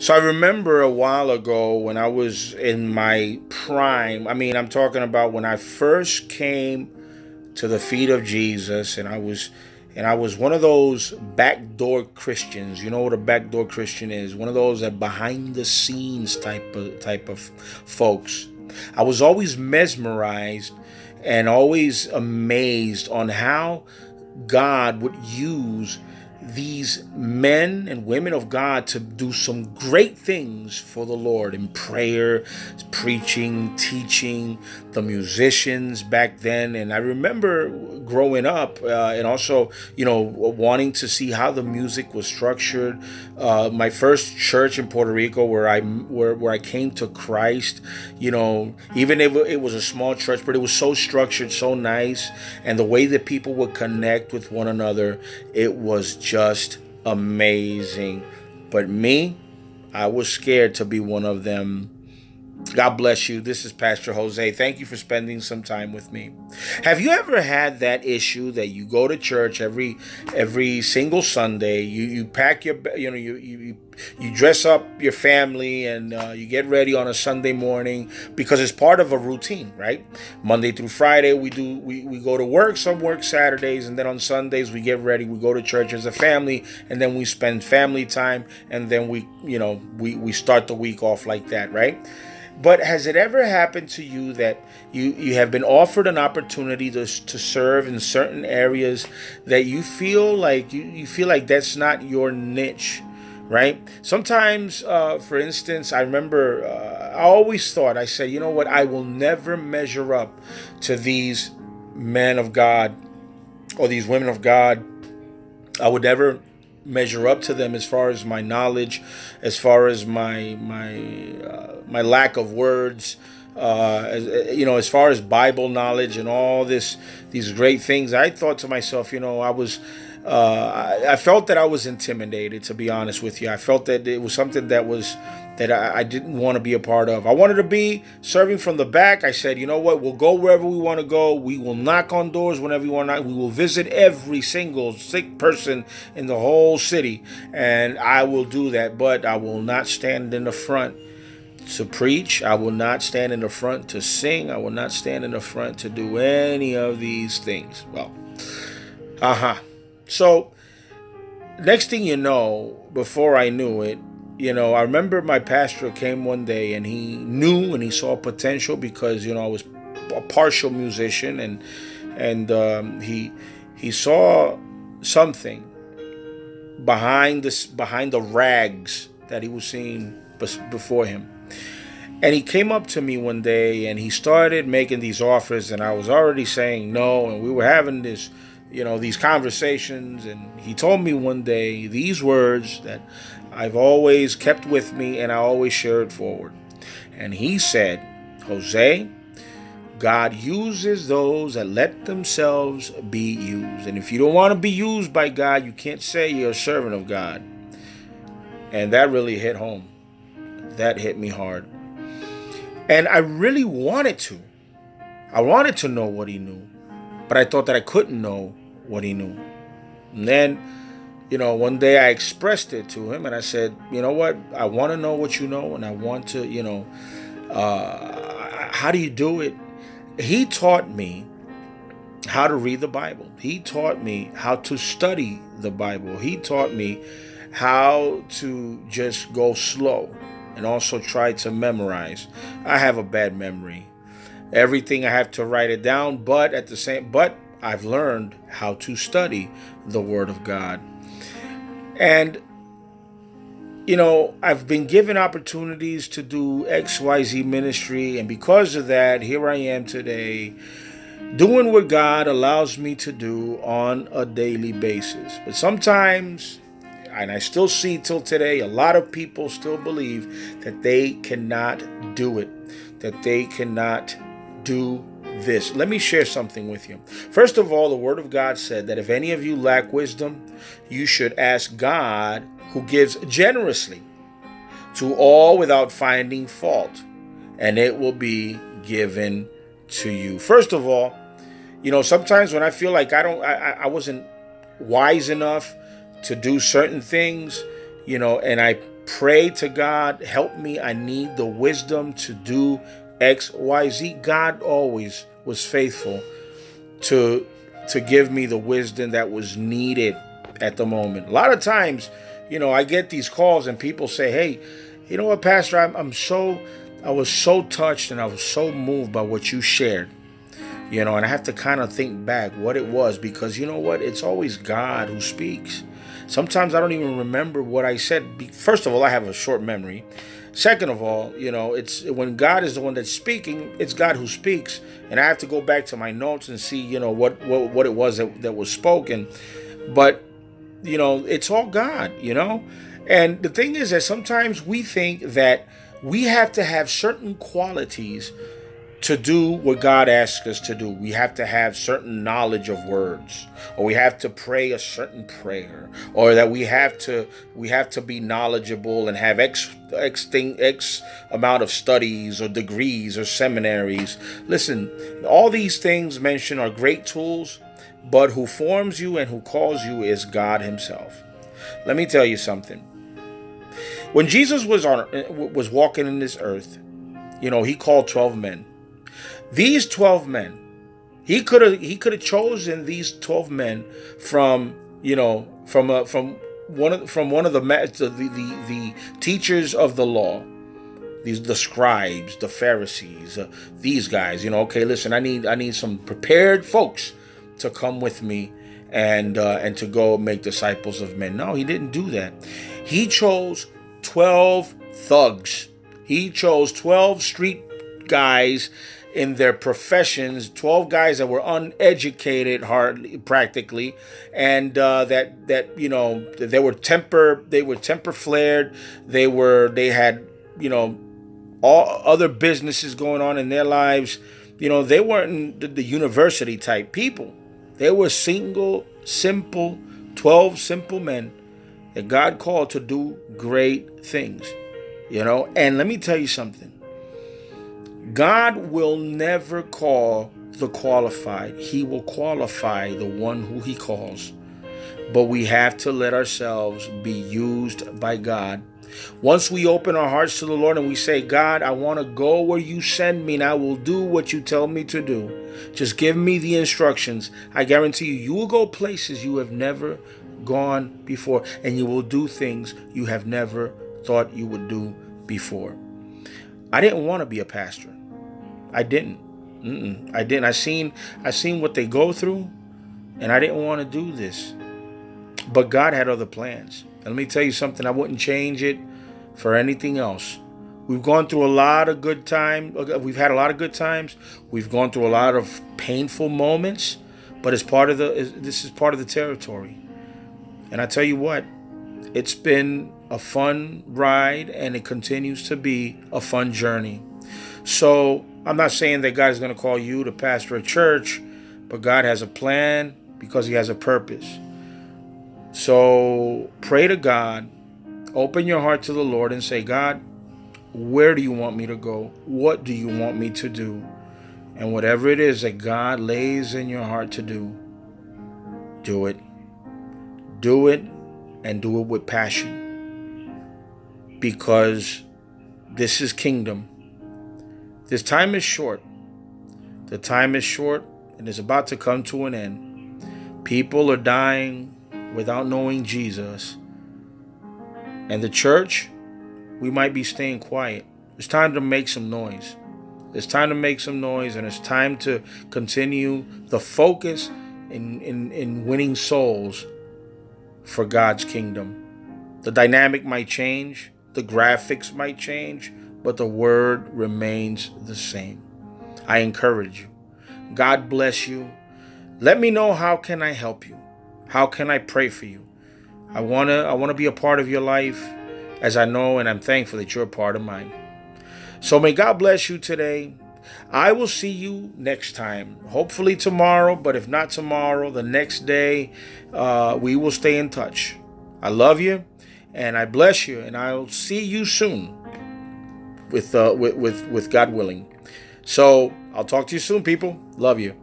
So I remember a while ago when I was in my prime. I mean, I'm talking about when I first came to the feet of Jesus, and I was one of those backdoor Christians. You know what a backdoor Christian is? One of those that behind the scenes type of folks. I was always mesmerized and always amazed on how God would use these men and women of God to do some great things for the Lord in prayer, preaching, teaching, the musicians back then. And I remember growing up and also, wanting to see how the music was structured. My first church in Puerto Rico where I came to Christ, even if it was a small church, but it was so structured, so nice, and the way that people would connect with one another, it was just amazing. But me, I was scared to be one of them. God bless you. This is Pastor Jose. Thank you for spending some time with me. Have you ever had that issue that you go to church every single Sunday? You pack your you dress up your family and you get ready on a Sunday morning because it's part of a routine, right? Monday through Friday we go to work. Some work Saturdays, and then on Sundays we get ready. We go to church as a family, and then we spend family time, and then we start the week off like that, right? But has it ever happened to you that you have been offered an opportunity to serve in certain areas that you feel like you feel like that's not your niche, right? Sometimes, for instance, I remember I always thought, I said, you know what, I will never measure up to these men of God or these women of God. I would never measure up to them as far as my knowledge, as far as my lack of words, as far as Bible knowledge and all these great things. I thought to myself, I felt that I was intimidated. To be honest with you, I felt that it was something that I didn't want to be a part of. I wanted to be serving from the back. I said, you know what? We'll go wherever we want to go. We will knock on doors whenever we want to. We will visit every single sick person in the whole city, and I will do that. But I will not stand in the front to preach. I will not stand in the front to sing. I will not stand in the front to do any of these things. Well, so next thing you know, before I knew it, I remember my pastor came one day and he knew and he saw potential because I was a partial musician, and he saw something behind the rags that he was seeing before him. And he came up to me one day and he started making these offers, and I was already saying no, and we were having these conversations. And he told me one day these words that I've always kept with me and I always share it forward. And he said, Jose, God uses those that let themselves be used. And if you don't want to be used by God, you can't say you're a servant of God. And that really hit home. That hit me hard. And I really wanted to. I wanted to know what he knew, but I thought that I couldn't know what he knew. And then, one day I expressed it to him and I said, you know what? I want to know what you know, and I want to, how do you do it? He taught me how to read the Bible. He taught me how to study the Bible. He taught me how to just go slow and also try to memorize. I have a bad memory. Everything I have to write it down, but I've learned how to study the Word of God. And I've been given opportunities to do XYZ ministry, and because of that, here I am today doing what God allows me to do on a daily basis. But sometimes, and I still see till today, a lot of people still believe that they cannot do it, that they cannot do this. Let me share something with you. First of all, the Word of God said that if any of you lack wisdom, you should ask God, who gives generously to all without finding fault, and it will be given to you. First of all, sometimes when I feel like I wasn't wise enough to do certain things, and Pray to God, help me. I need the wisdom to do X, Y, Z. God always was faithful to give me the wisdom that was needed at the moment. A lot of times, I get these calls and people say, "Hey, you know what, Pastor? I was so touched and I was so moved by what you shared." And I have to kind of think back what it was, because you know what? It's always God who speaks. Sometimes I don't even remember what I said. First of all, I have a short memory. Second of all, it's when God is the one that's speaking, it's God who speaks. And I have to go back to my notes and see, what it was that was spoken. But, it's all God, And the thing is that sometimes we think that we have to have certain qualities to do what God asks us to do. We have to have certain knowledge of words, or we have to pray a certain prayer, or that we have to be knowledgeable and have X amount of studies or degrees or seminaries. Listen, all these things mentioned are great tools, but who forms you and who calls you is God himself. Let me tell you something. When Jesus was walking in this earth, he called 12 men. These 12 men, he could have chosen these 12 men from one of the teachers of the law, the scribes, the Pharisees, these guys. Okay, listen, I need some prepared folks to come with me and to go make disciples of men. No, he didn't do that. He chose 12 thugs. He chose 12 street guys in their professions, 12 guys that were uneducated, hardly, practically, and they were temper flared. They had all other businesses going on in their lives. They weren't the university type people. They were simple 12 simple men that God called to do great things. And let me tell you something. God will never call the qualified. He will qualify the one who he calls. But we have to let ourselves be used by God. Once we open our hearts to the Lord and we say, "God, I want to go where you send me, and I will do what you tell me to do. Just give me the instructions." I guarantee you will go places you have never gone before, and you will do things you have never thought you would do before. I didn't want to be a pastor. I didn't. I didn't. I seen what they go through, and I didn't want to do this. But God had other plans. And let me tell you something. I wouldn't change it for anything else. We've gone through a lot of good times. We've had a lot of good times. We've gone through a lot of painful moments. But this is part of the territory. And I tell you what, it's been a fun ride, and it continues to be a fun journey. So I'm not saying that God is going to call you to pastor a church, but God has a plan because he has a purpose. So pray to God, open your heart to the Lord and say, "God, where do you want me to go? What do you want me to do?" And whatever it is that God lays in your heart to do, do it. Do it, and do it with passion. Because this is kingdom. This time is short. The time is short, and it's about to come to an end. People are dying without knowing Jesus. And the church, we might be staying quiet. It's time to make some noise. It's time to make some noise, and it's time to continue the focus in winning souls for God's kingdom. The dynamic might change, the graphics might change, but the word remains the same. I encourage you. God bless you. Let me know, how can I help you? How can I pray for you? I want to be a part of your life, as I know and I'm thankful that you're a part of mine. So may God bless you today. I will see you next time. Hopefully tomorrow, but if not tomorrow, the next day, we will stay in touch. I love you and I bless you, and I'll see you soon with God willing. So I'll talk to you soon, people. Love you.